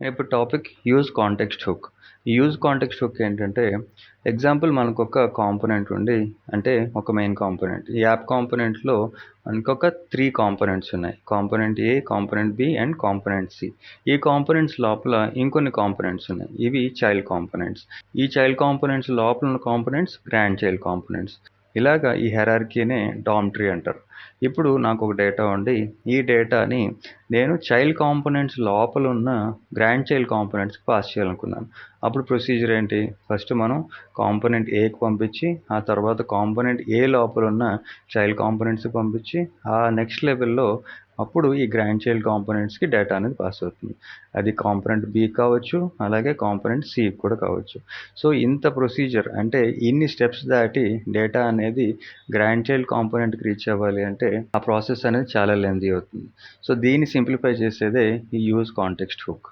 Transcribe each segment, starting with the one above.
ఇప్పుడు topic use context hook. ఈ use context hook ఏంటంటే, ఎగ్జాంపుల్ మనకొక కాంపోనెంట్ ఉంది. అంటే ఒక మెయిన్ కాంపోనెంట్. ఈ యాప్ కాంపోనెంట్‌లో మనకొక 3 కాంపోనెంట్స్ ఉన్నాయి. Component A, component B and component C. ఈ కాంపోనెంట్స్ లోపల ఇంకొన్ని కాంపోనెంట్స్ ఉన్నాయి. ఇవి చైల్డ్ కాంపోనెంట్స్. ఈ చైల్డ్ కాంపోనెంట్స్ లోపల ఉన్న కాంపోనెంట్స్ గ్రాండ్ చైల్డ్ కాంపోనెంట్స్. ఇలాగా ఈ హైరార్కీనే డామ్ ట్రీ అంటారు. ఇప్పుడు నాకు ఒక డేటా ఉండి, ఈ డేటాని నేను చైల్డ్ కాంపోనెంట్స్ లోపల ఉన్న గ్రాండ్ చైల్డ్ కాంపోనెంట్స్కి పాస్ చేయాలనుకున్నాను. అప్పుడు ప్రొసీజర్ ఏంటి? ఫస్ట్ మనం కాంపోనెంట్ ఏకి పంపించి, ఆ తర్వాత కాంపోనెంట్ ఏ లోపల ఉన్న చైల్డ్ కాంపోనెంట్స్కి పంపించి, ఆ నెక్స్ట్ లెవెల్లో అప్పుడు ఈ గ్రాండ్ చైల్డ్ కాంపోనెంట్స్కి డేటా అనేది పాస్ అవుతుంది. అది కాంపోనెంట్ బి కావచ్చు, అలాగే కాంపోనెంట్ సి కూడా కావచ్చు. సో ఇంత ప్రొసీజర్ అంటే ఇన్ని స్టెప్స్ దాటి డేటా అనేది గ్రాండ్ చైల్డ్ కాంపోనెంట్కి రీచ్ అవ్వాలి అంటే ఆ ప్రాసెస్ అనేది చాలా లెంతీ అవుతుంది. సో దీన్ని సింప్లిఫై చేసేదే ఈ యూజ్ కాంటెక్స్ట్ హుక్.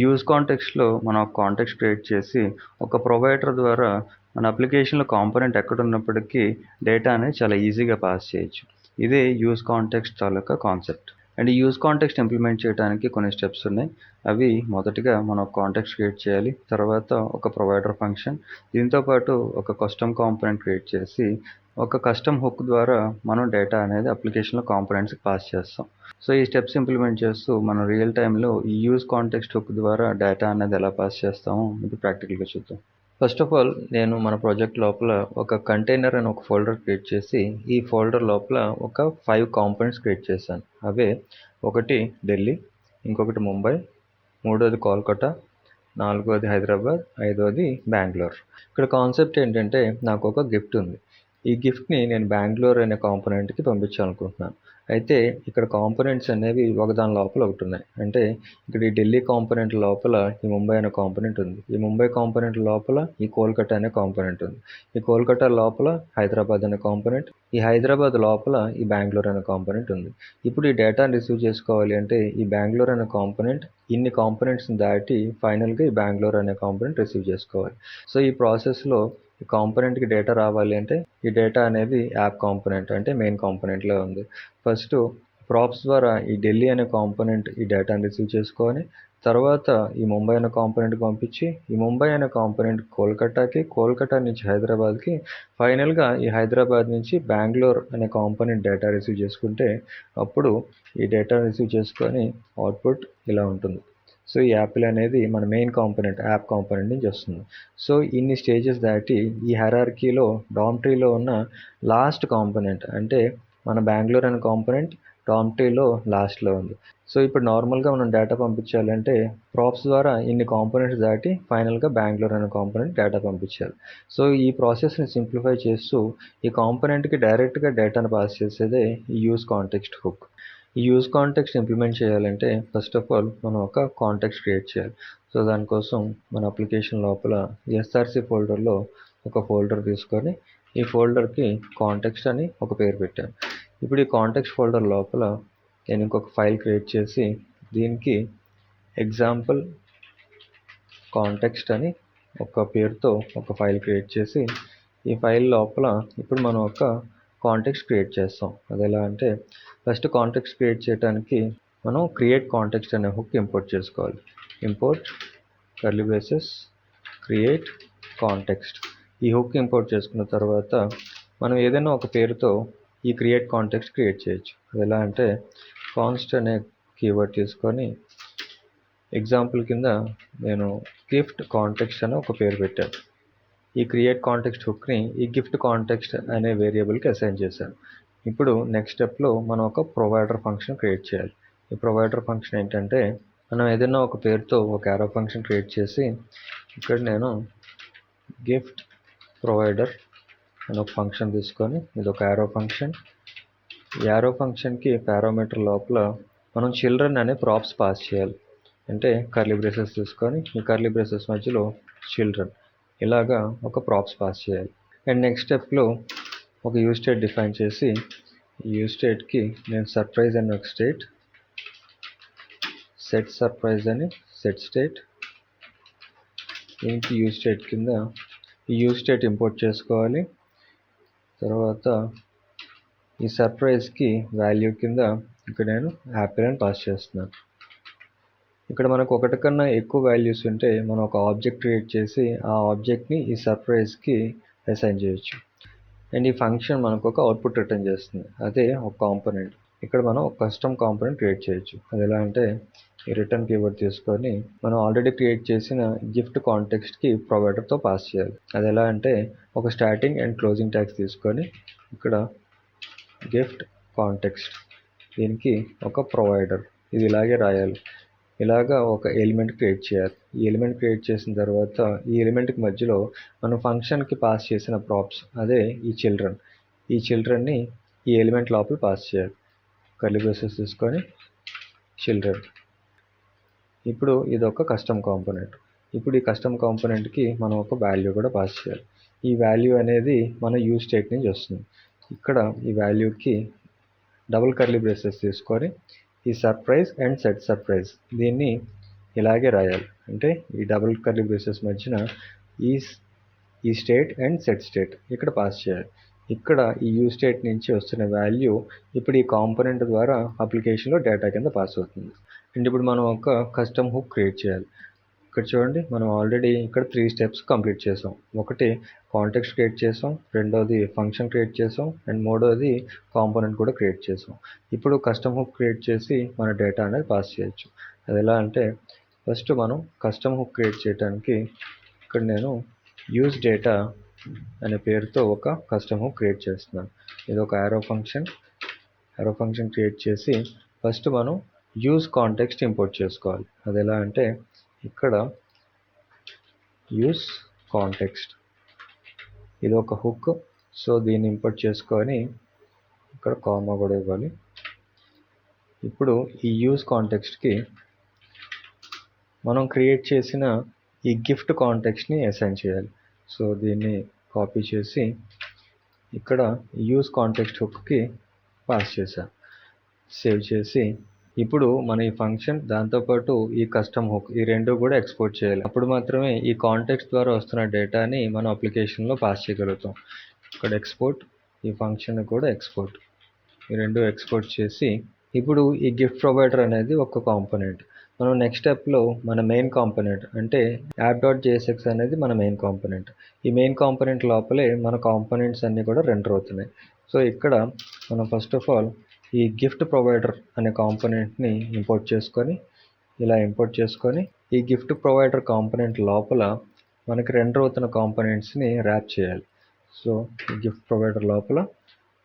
యూజ్ కాంటెక్స్ట్లో మనం ఒక కాంటెక్స్ట్ క్రియేట్ చేసి ఒక ప్రొవైడర్ ద్వారా మన అప్లికేషన్లో కాంపోనెంట్ ఎక్కడ ఉన్నప్పటికీ డేటా అనేది చాలా ఈజీగా పాస్ చేయొచ్చు. ఇదే use context taluka concept. And ఈ యూజ్ కాంటెక్స్ట్ ఇంప్లిమెంట్ చేయడానికి కొన్ని స్టెప్స్ ఉన్నాయి. అవి మొదటిగా మనం కాంటెక్స్ట్ క్రియేట్ చేయాలి. తర్వాత ఒక ప్రొవైడర్ ఫంక్షన్, దీంతోపాటు ఒక కస్టమ్ కాంపోనెంట్ క్రియేట్ చేసి ఒక కస్టమ్ హుక్ ద్వారా మనం డేటా అనేది అప్లికేషన్లో కాంపోనెంట్స్కి పాస్ చేస్తాం. సో ఈ స్టెప్స్ ఇంప్లిమెంట్ చేస్తూ మనం రియల్ టైంలో ఈ యూజ్ కాంటెక్స్ట్ హుక్ ద్వారా డేటా అనేది ఎలా పాస్ చేస్తామో ఇప్పుడు ప్రాక్టికల్గా చూద్దాం. ఫస్ట్ ఆఫ్ ఆల్ నేను మన ప్రాజెక్ట్ లోపల ఒక కంటైనర్ అని ఒక ఫోల్డర్ క్రియేట్ చేసి, ఈ ఫోల్డర్ లోపల ఒక 5 కాంపోనెంట్స్ క్రియేట్ చేశాను. అవే ఒకటి ఢిల్లీ, ఇంకొకటి ముంబై, మూడోది కోల్కతా, నాలుగోది హైదరాబాద్, ఐదోది బెంగళూరు. ఇక్కడ కాన్సెప్ట్ ఏంటంటే నాకు ఒక గిఫ్ట్ ఉంది. ఈ గిఫ్ట్ని నేను బెంగళూరు అనే కాంపోనెంట్కి పంపించాలనుకుంటున్నాను. అయితే ఇక్కడ కాంపోనెంట్స్ అనేవి ఒకదాని లోపల ఒకటి ఉన్నాయి. అంటే ఇక్కడ ఈ ఢిల్లీ కాంపోనెంట్ లోపల ఈ ముంబై అనే కాంపోనెంట్ ఉంది. ఈ ముంబై కాంపోనెంట్ లోపల ఈ కోల్కతా అనే కాంపోనెంట్ ఉంది. ఈ కోల్కతా లోపల హైదరాబాద్ అనే కాంపోనెంట్, ఈ హైదరాబాద్ లోపల ఈ బెంగళూరు అనే కాంపోనెంట్ ఉంది. ఇప్పుడు ఈ డేటాను రిసీవ్ చేసుకోవాలి అంటే ఈ బెంగళూరు అనే కాంపోనెంట్ ఇన్ని కాంపోనెంట్స్ని దాటి ఫైనల్గా ఈ బెంగళూరు అనే కాంపోనెంట్ రిసీవ్ చేసుకోవాలి. సో ఈ ప్రాసెస్లో ఈ కాంపోనెంట్కి డేటా రావాలి అంటే ఈ డేటా అనేది యాప్ కాంపోనెంట్ అంటే మెయిన్ కాంపోనెంట్లో ఉంది. ఫస్ట్ ప్రాప్స్ ద్వారా ఈ ఢిల్లీ అనే కాంపోనెంట్ ఈ డేటాను రిసీవ్ చేసుకొని, తర్వాత ఈ ముంబై అనే కాంపోనెంట్కి పంపించి, ఈ ముంబై అనే కాంపోనెంట్ కోల్కతాకి, కోల్కతా నుంచి హైదరాబాద్కి, ఫైనల్గా ఈ హైదరాబాద్ నుంచి బెంగళూరు అనే కాంపోనెంట్ డేటా రిసీవ్ చేసుకుంటే అప్పుడు ఈ డేటా రిసీవ్ చేసుకొని అవుట్పుట్ ఇలా ఉంటుంది. సో ఈ యాపిల్ అనేది మన మెయిన్ కాంపోనెంట్ యాప్ కాంపోనెంట్ నుంచి వస్తుంది. సో ఇన్ని స్టేజెస్ దాటి ఈ హైరార్కీలో డామ్ ట్రీలో ఉన్న లాస్ట్ కాంపోనెంట్ అంటే మన బెంగళూరు అనే కాంపోనెంట్ డామ్ ట్రీలో లాస్ట్లో ఉంది. సో ఇప్పుడు నార్మల్గా మనం డేటా పంపించాలంటే ప్రాప్స్ ద్వారా ఇన్ని కాంపోనెంట్స్ దాటి ఫైనల్గా బెంగళూరు అనే కాంపోనెంట్ డేటా పంపించాలి. సో ఈ ప్రాసెస్ని సింప్లిఫై చేస్తూ ఈ కాంపోనెంట్కి డైరెక్ట్గా డేటాను పాస్ చేసేదే ఈ యూజ్ కాంటెక్స్ట్ హుక్. ఈ యూజ్ కాంటెక్స్ట్ ఇంప్లిమెంట్ చేయాలంటే ఫస్ట్ ఆఫ్ ఆల్ మనం ఒక కాంటెక్స్ట్ క్రియేట్ చేయాలి. సో దానికోసం మన అప్లికేషన్ లోపల ఎస్ఆర్సి ఫోల్డర్లో ఒక ఫోల్డర్ తీసుకొని ఈ ఫోల్డర్కి కాంటెక్స్ట్ అని ఒక పేరు పెట్టాను. ఇప్పుడు ఈ కాంటెక్స్ట్ ఫోల్డర్ లోపల నేను ఇంకొక ఫైల్ క్రియేట్ చేసి దీనికి ఎగ్జాంపుల్ కాంటెక్స్ట్ అని ఒక పేరుతో ఒక ఫైల్ క్రియేట్ చేసి ఈ ఫైల్ లోపల ఇప్పుడు మనం ఒక కాంటెక్స్ట్ క్రియేట్ చేస్తాం. అది ఎలా అంటే ఫస్ట్ కాంటెక్స్ట్ క్రియేట్ చేయడానికి మనం క్రియేట్ కాంటెక్స్ట్ అనే హుక్ ఇంపోర్ట్ చేసుకోవాలి. Import curly braces create context. ఈ హుక్ ఇంపోర్ట్ చేసుకున్న తర్వాత మనం ఏదైనా ఒక పేరుతో ఈ క్రియేట్ కాంటెక్స్ట్ క్రియేట్ చేయొచ్చు. అది ఎలా అంటే కాన్స్ట్ అనే కీవర్డ్ తీసుకొని ఎగ్జాంపుల్ కింద నేను గిఫ్ట్ కాంటెక్స్ట్ అని ఒక పేరు పెట్టాను. ఈ క్రియేట్ కాంటెక్స్ట్ హుక్ని ఈ గిఫ్ట్ కాంటెక్స్ట్ అనే వేరియబుల్కి అసైన్ చేశాను. ఇప్పుడు నెక్స్ట్ స్టెప్లో మనం ఒక ప్రొవైడర్ ఫంక్షన్ క్రియేట్ చేయాలి. ఈ ప్రొవైడర్ ఫంక్షన్ ఏంటంటే మనం ఏదైనా ఒక పేరుతో ఒక యారో ఫంక్షన్ క్రియేట్ చేసి ఇక్కడ నేను గిఫ్ట్ ప్రొవైడర్ అని ఒక ఫంక్షన్ తీసుకొని ఇది ఒక యారో ఫంక్షన్. ఈ యారో ఫంక్షన్కి పారామీటర్ లోపల మనం చిల్డ్రన్ అనే ప్రాప్స్ పాస్ చేయాలి. అంటే కర్లీ బ్రేసెస్ తీసుకొని ఈ కర్లీ బ్రేసెస్ మధ్యలో చిల్డ్రన్ ఇలాగా ఒక ప్రాప్స్ పాస్ చేయాలి. అండ్ నెక్స్ట్ స్టెప్లో ఒక యూజ్ స్టేట్ డిఫైన్ చేసి ఈ యూజ్ స్టేట్కి నేను సర్ప్రైజ్ అని ఒక స్టేట్, సెట్ సర్ప్రైజ్ అని సెట్ స్టేట్, దీనికి యూజ్ స్టేట్ కింద ఈ యూజ్ స్టేట్ ఇంపోర్ట్ చేసుకోవాలి. తర్వాత ఈ సర్ప్రైజ్కి వాల్యూ కింద ఇక్కడ నేను యాపిల్ అని పాస్ చేస్తున్నాను. ఇక్కడ మనకు ఒకటి కన్నా ఎక్కువ వాల్యూస్ ఉంటే మనం ఒక ఆబ్జెక్ట్ క్రియేట్ చేసి ఆ ఆబ్జెక్ట్ని ఈ సర్ప్రైజ్కి అసైన్ చేయొచ్చు. అండ్ ఈ ఫంక్షన్ మనకు ఒక అవుట్పుట్ రిటర్న్ చేస్తుంది, అదే ఒక కాంపోనెంట్. ఇక్కడ మనం ఒక కస్టమ్ కాంపోనెంట్ క్రియేట్ చేయొచ్చు. అది ఎలా అంటే ఈ రిటర్న్ కీవర్డ్ తీసుకొని మనం ఆల్రెడీ క్రియేట్ చేసిన గిఫ్ట్ కాంటెక్స్ట్కి ప్రొవైడర్తో పాస్ చేయాలి. అది ఎలా అంటే ఒక స్టార్టింగ్ అండ్ క్లోజింగ్ ట్యాగ్స్ తీసుకొని ఇక్కడ గిఫ్ట్ కాంటెక్స్ట్, దీనికి ఒక ప్రొవైడర్, ఇది ఇలాగే రాయాలి. ఇలాగా ఒక ఎలిమెంట్ క్రియేట్ చేయాలి. ఈ ఎలిమెంట్ క్రియేట్ చేసిన తర్వాత ఈ ఎలిమెంట్కి మధ్యలో మనం ఫంక్షన్కి పాస్ చేసిన ప్రాప్స్, అదే ఈ చిల్డ్రన్ని ఈ ఎలిమెంట్ లోపల పాస్ చేయాలి. కర్లీ బ్రేసెస్ తీసుకొని చిల్డ్రన్. ఇప్పుడు ఇది ఒక కస్టమ్ కాంపోనెంట్. ఇప్పుడు ఈ కస్టమ్ కాంపోనెంట్కి మనం ఒక వాల్యూ కూడా పాస్ చేయాలి. ఈ వాల్యూ అనేది మన యూజ్ స్టేట్ నుంచి వస్తుంది. ఇక్కడ ఈ వాల్యూకి డబుల్ కర్లీ బ్రేసెస్ తీసుకొని ఈ సర్ప్రైజ్ అండ్ సెట్ సర్ప్రైజ్, దీన్ని ఇలాగే రాయాలి. అంటే ఈ డబుల్ కర్లీ బ్రేసెస్ మధ్యన ఈ స్టేట్ అండ్ సెట్ స్టేట్ ఇక్కడ పాస్ చేయాలి. ఇక్కడ ఈ యూజ్ స్టేట్ నుంచి వస్తున్న వాల్యూ ఇప్పుడు ఈ కాంపోనెంట్ ద్వారా అప్లికేషన్లో డేటా కింద పాస్ అవుతుంది. అండ్ ఇప్పుడు మనం ఒక కస్టమ్ హుక్ క్రియేట్ చేయాలి. ఇక్కడ చూడండి, మనం ఆల్రెడీ ఇక్కడ 3 స్టెప్స్ కంప్లీట్ చేసాం. ఒకటి కాంటెక్స్ట్ క్రియేట్ చేసాం, రెండోది ఫంక్షన్ క్రియేట్ చేసాం, అండ్ మూడోది కాంపోనెంట్ కూడా క్రియేట్ చేసాం. ఇప్పుడు కస్టమ్ హుక్ క్రియేట్ చేసి మన డేటా అనేది పాస్ చేయొచ్చు. అది ఎలా అంటే ఫస్ట్ మనం కస్టమ్ హుక్ క్రియేట్ చేయడానికి ఇక్కడ నేను యూజ్ డేటా అనే పేరుతో ఒక కస్టమ్ హుక్ క్రియేట్ చేస్తున్నాను. ఇది ఒక యారో ఫంక్షన్ క్రియేట్ చేసి ఫస్ట్ మనం యూజ్ కాంటెక్స్ట్ ఇంపోర్ట్ చేసుకోవాలి. అది ఎలా అంటే ఇక్కడ యూజ్ కాంటెక్స్ట్, ఇది ఒక హుక్. సో దీన్ని ఇంపోర్ట్ చేసుకొని ఇక్కడ కామా కూడా ఇవ్వాలి. ఇప్పుడు ఈ యూజ్ కాంటెక్స్ట్కి మనం క్రియేట్ చేసిన ఈ గిఫ్ట్ కాంటెక్స్ట్ని అసైన్ చేయాలి. సో దీన్ని కాపీ చేసి ఇక్కడ యూజ్ కాంటెక్స్ట్ హుక్కి పాస్ చేశాను. సేవ్ చేసి ఇప్పుడు మన ఈ ఫంక్షన్ దాంతోపాటు ఈ కస్టమ్ హుక్, ఈ రెండు కూడా ఎక్స్పోర్ట్ చేయాలి. అప్పుడు మాత్రమే ఈ కాంటెక్స్ట్ ద్వారా వస్తున్న డేటాని మనం అప్లికేషన్లో పాస్ చేయగలుగుతాం. ఇక్కడ ఎక్స్పోర్ట్, ఈ ఫంక్షన్ కూడా ఎక్స్పోర్ట్, ఈ రెండు ఎక్స్పోర్ట్ చేసి ఇప్పుడు ఈ గిఫ్ట్ ప్రొవైడర్ అనేది ఒక కాంపోనెంట్. మనం నెక్స్ట్ స్టెప్లో మన మెయిన్ కాంపోనెంట్ అంటే app.jsx అనేది మన మెయిన్ కాంపోనెంట్. ఈ మెయిన్ కాంపోనెంట్ లోపలే మన కాంపోనెంట్స్ అన్నీ కూడా రెండర్ అవుతున్నాయి. సో ఇక్కడ మనం ఫస్ట్ ఆఫ్ ఆల్ ఈ గిఫ్ట్ ప్రొవైడర్ అనే కాంపోనెంట్ని ఇంపోర్ట్ చేసుకొని ఈ గిఫ్ట్ ప్రొవైడర్ కాంపోనెంట్ లోపల మనకి రెండర్ అవుతున్న కాంపోనెంట్స్ని ర్యాప్ చేయాలి. సో ఈ గిఫ్ట్ ప్రొవైడర్ లోపల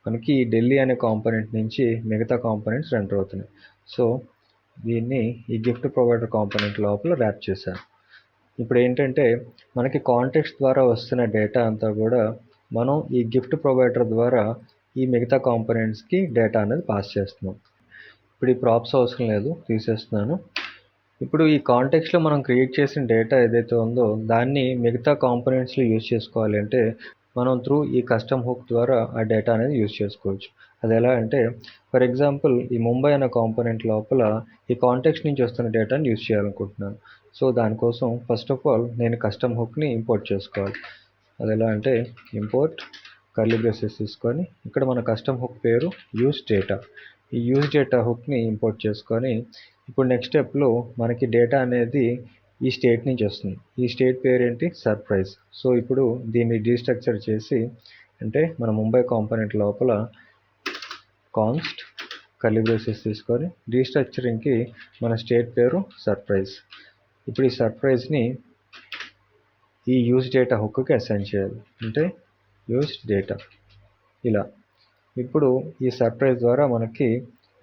మనకి ఢిల్లీ అనే కాంపోనెంట్ నుంచి మిగతా కాంపోనెంట్స్ రెండర్ అవుతున్నాయి. సో దీన్ని ఈ గిఫ్ట్ ప్రొవైడర్ కాంపోనెంట్ లోపల ర్యాప్ చేశాను. ఇప్పుడు ఏంటంటే మనకి కాంటెక్స్ట్ ద్వారా వస్తున్న డేటా అంతా కూడా మనం ఈ గిఫ్ట్ ప్రొవైడర్ ద్వారా ఈ మిగతా కాంపోనెంట్స్కి డేటా అనేది పాస్ చేస్తున్నాం. ఇప్పుడు ఈ ప్రాప్స్ అవసరం లేదు, తీసేస్తున్నాను. ఇప్పుడు ఈ కాంటెక్స్ట్లో మనం క్రియేట్ చేసిన డేటా ఏదైతే ఉందో దాన్ని మిగతా కాంపోనెంట్స్లో యూజ్ చేసుకోవాలి అంటే మనం త్రూ ఈ కస్టమ్ హుక్ ద్వారా ఆ డేటా అనేది యూజ్ చేసుకోవచ్చు. అది ఎలా అంటే ఫర్ ఎగ్జాంపుల్ ఈ ముంబై అనే కాంపోనెంట్ లోపల ఈ కాంటెక్స్ట్ నుంచి వస్తున్న డేటాని యూజ్ చేయాలనుకుంటున్నాను. సో దానికోసం ఫస్ట్ ఆఫ్ ఆల్ నేను కస్టమ్ హుక్ని ఇంపోర్ట్ చేసుకోవాలి. అది ఎలా అంటే ఇంపోర్ట్ కర్లీ బ్రేసెస్ తీసుకొని ఇక్కడ మన కస్టమ్ హుక్ పేరు యూజ్ డేటా. ఈ యూజ్ డేటా హుక్ని ఇంపోర్ట్ చేసుకొని ఇప్పుడు నెక్స్ట్ స్టెప్లో మనకి డేటా అనేది ఈ స్టేట్ నుంచి వస్తుంది. ఈ స్టేట్ పేరు ఏంటి? సర్ప్రైజ్. సో ఇప్పుడు దీన్ని డీస్ట్రక్చర్ చేసి అంటే మన ముంబై కాంపోనెంట్ లోపల కాన్స్ట్ కర్లీ బ్రేసెస్ తీసుకొని డీస్ట్రక్చరింగ్కి మన స్టేట్ పేరు సర్ప్రైజ్. ఇప్పుడు ఈ సర్ప్రైజ్ని ఈ యూజ్ డేటా హుక్కి అసైన్ చేయాలి. అంటే యూజ్ డేటా ఇలా. ఇప్పుడు ఈ సర్ప్రైజ్ ద్వారా మనకి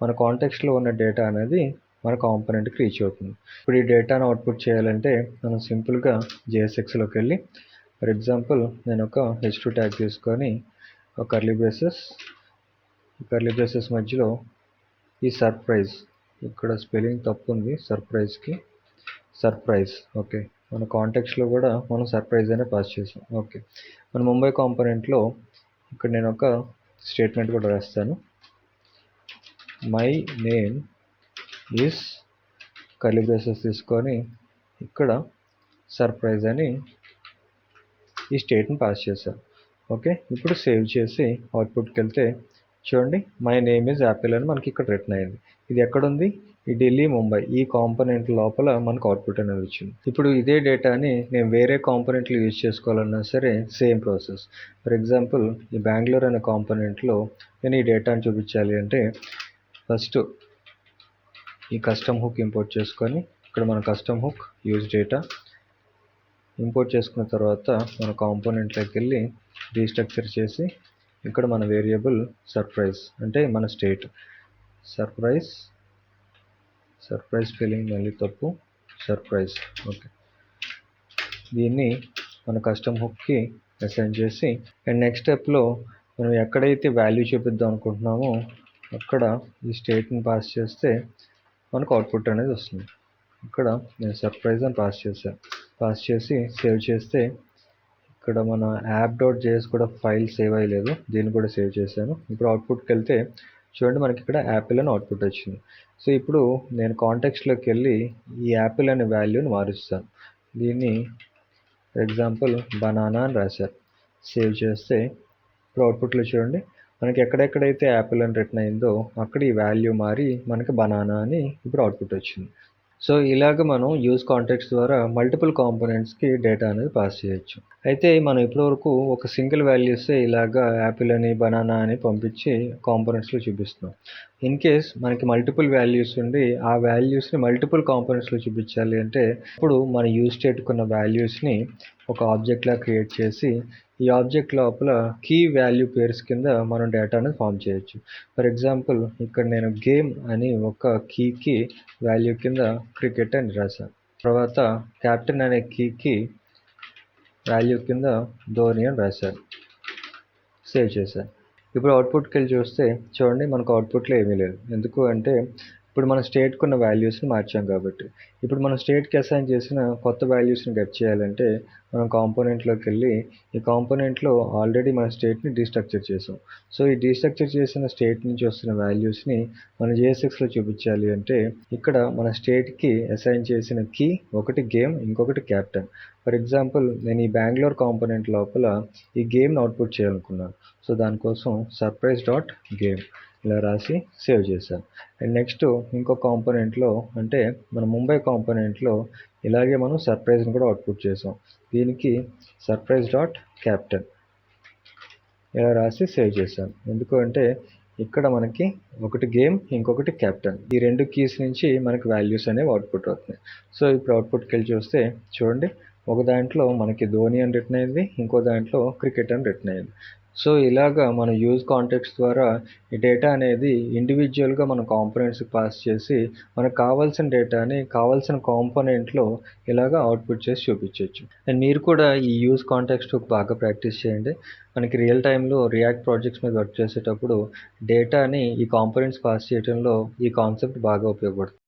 మన కాంటెక్స్ట్లో ఉన్న డేటా అనేది మన కాంపోనెంట్కి రీచ్ అవుతుంది. ఇప్పుడు ఈ డేటాను అవుట్పుట్ చేయాలంటే మనం సింపుల్గా JSXలోకి వెళ్ళి ఫర్ ఎగ్జాంపుల్ నేను ఒక h2 ట్యాగ్ తీసుకొని ఒక కర్లీ బ్రేసెస్ మధ్యలో ఈ సర్ప్రైజ్, ఇక్కడ స్పెల్లింగ్ తప్పు ఉంది, సర్ప్రైజ్ ఓకే. మన కాంటెక్స్ట్లో కూడా మనం సర్ప్రైజ్ అనే పాస్ చేసాం. ఓకే, మన ముంబై కాంపోనెంట్లో ఇక్కడ నేను ఒక స్టేట్మెంట్ కూడా రాస్తాను. My name is curly braces తీసుకొని ఇక్కడ సర్ప్రైజ్ అని ఈ స్టేట్ని పాస్ చేశాను. ఓకే, ఇప్పుడు సేవ్ చేసి అవుట్పుట్కి వెళ్తే చూడండి మై నేమ్ ఈజ్ యాపిల్ అని మనకి ఇక్కడ రిటర్న్ అయింది. ఇది ఎక్కడుంది? ఈ ఢిల్లీ, ముంబై ఈ కాంపోనెంట్ లోపల మనకు అవుట్పుట్ అనేది వచ్చింది. ఇప్పుడు ఇదే డేటాని నేను వేరే కాంపోనెంట్లు యూజ్ చేసుకోవాలన్నా సరే సేమ్ ప్రాసెస్. ఫర్ ఎగ్జాంపుల్ ఈ బెంగళూరు అనే కాంపోనెంట్లో నేను ఈ డేటాని చూపించాలి అంటే ఫస్ట్ ఈ కస్టమ్ హుక్ ఇంపోర్ట్ చేసుకొని ఇక్కడ మన custom hook use data import చేసుకున్న తర్వాత మన కాంపోనెంట్లోకి వెళ్ళి రీస్ట్రక్చర్ చేసి ఇక్కడ మన వేరియబుల్ సర్ప్రైజ్ అంటే మన స్టేట్ సర్ప్రైజ్ స్పెల్లింగ్ మళ్ళీ తప్పు సర్ప్రైజ్ ఓకే దీన్ని మన కస్టమ్ హుక్కి అసైన్ చేసి అండ్ నెక్స్ట్ స్టెప్లో మనం ఎక్కడైతే వాల్యూ చూపిద్దాం అనుకుంటున్నామో అక్కడ ఈ స్టేట్ని పాస్ చేస్తే మనకు అవుట్పుట్ అనేది వస్తుంది. ఇక్కడ నేను సర్ప్రైజ్ అని పాస్ చేసి సేవ్ చేస్తే ఇక్కడ మన app.js కూడా ఫైల్ సేవ్ అయ్యలేదు, దీన్ని కూడా సేవ్ చేశాను. ఇప్పుడు అవుట్పుట్కి వెళ్తే చూడండి మనకి ఇక్కడ యాపిల్ అని అవుట్పుట్ వచ్చింది. సో ఇప్పుడు నేను కాంటెక్స్ట్లోకి వెళ్ళి ఈ యాపిల్ అనే వాల్యూని మారుస్తాను. దీన్ని ఫర్ ఎగ్జాంపుల్ బనానా అని రాశారు. సేవ్ చేస్తే ఇప్పుడు అవుట్పుట్లో చూడండి మనకి ఎక్కడెక్కడైతే యాపిల్ అని రిటర్న్ అయిందో అక్కడ ఈ వాల్యూ మారి మనకి బనానా అని ఇప్పుడు అవుట్పుట్ వచ్చింది. సో ఇలాగ మనం యూజ్ కాంటెక్స్ట్ ద్వారా మల్టిపుల్ కాంపోనెంట్స్కి డేటా అనేది పాస్ చేయొచ్చు. అయితే మనం ఇప్పటివరకు ఒక సింగిల్ వాల్యూసే ఇలాగా యాపిల్ అని బనానా అని పంపించి కాంపోనెంట్స్లో చూపిస్తున్నాం. ఇన్ కేస్ మనకి మల్టిపుల్ వాల్యూస్ ఉండి ఆ వాల్యూస్ని మల్టిపుల్ కాంపోనెంట్స్లో చూపించాలి అంటే ఇప్పుడు మన యూజ్ స్టేట్కున్న వాల్యూస్ని ఒక ఆబ్జెక్ట్లా క్రియేట్ చేసి ఈ ఆబ్జెక్ట్ లోపల కీ వాల్యూ పేర్స్ కింద మనం డేటాను ఫామ్ చేయొచ్చు. ఫర్ ఎగ్జాంపుల్ ఇక్కడ నేను గేమ్ అని ఒక కీకి వాల్యూ కింద క్రికెట్ అని రాశాను. తర్వాత క్యాప్టెన్ అనే కీకి వాల్యూ కింద ధోని అని రాశాను. సేవ్ చేశాను. ఇప్పుడు అవుట్పుట్కి వెళ్ళి చూస్తే చూడండి మనకు అవుట్పుట్లో ఏమీ లేదు. ఎందుకు అంటే ఇప్పుడు మన స్టేట్కున్న వాల్యూస్ని మార్చాం కాబట్టి. ఇప్పుడు మన స్టేట్కి అసైన్ చేసిన కొత్త వాల్యూస్ని గెట్ చేయాలంటే మనం కాంపోనెంట్లోకి వెళ్ళి ఈ కాంపోనెంట్లో ఆల్రెడీ మన స్టేట్ని డీస్ట్రక్చర్ చేసాం. సో ఈ డీస్ట్రక్చర్ చేసిన స్టేట్ నుంచి వస్తున్న వాల్యూస్ని మన JSXలో చూపించాలి అంటే ఇక్కడ మన స్టేట్కి అసైన్ చేసిన కీ ఒకటి గేమ్, ఇంకొకటి క్యాప్టెన్. ఫర్ ఎగ్జాంపుల్ నేను ఈ బెంగళూరు కాంపోనెంట్ లోపల ఈ గేమ్ని అవుట్పుట్ చేయాలనుకున్నాను. సో దానికోసం surprise.game ఇలా రాసి సేవ్ చేశాను. అండ్ నెక్స్ట్ ఇంకో కాంపోనెంట్లో అంటే మన ముంబై కాంపోనెంట్లో ఇలాగే మనం సర్ప్రైజ్ని కూడా అవుట్పుట్ చేసాం. దీనికి surprise.captain ఇలా రాసి సేవ్ చేశాను. ఎందుకు అంటే ఇక్కడ మనకి ఒకటి గేమ్, ఇంకొకటి క్యాప్టెన్, ఈ రెండు కీస్ నుంచి మనకి వాల్యూస్ అనేవి అవుట్పుట్ అవుతున్నాయి. సో ఇప్పుడు అవుట్పుట్కి వెళ్ళి చూస్తే చూడండి ఒక దాంట్లో మనకి ధోని అని రిటర్న్ అయింది, ఇంకో దాంట్లో క్రికెట్ అని రిటర్న్ అయింది. సో ఇలాగా మన యూజ్ కాంటెక్స్ట్ ద్వారా ఈ డేటా అనేది ఇండివిజువల్గా మన కాంపోనెంట్స్కి పాస్ చేసి మనకు కావాల్సిన డేటాని కావాల్సిన కాంపోనెంట్లో ఇలాగా అవుట్పుట్ చేసి చూపించవచ్చు. అండ్ మీరు కూడా ఈ యూజ్ కాంటెక్స్ట్ బాగా ప్రాక్టీస్ చేయండి. మనకి రియల్ టైంలో రియాక్ట్ ప్రాజెక్ట్స్ మీద వర్క్ చేసేటప్పుడు డేటాని ఈ కాంపోనెంట్స్ పాస్ చేయడంలో ఈ కాన్సెప్ట్ బాగా ఉపయోగపడుతుంది.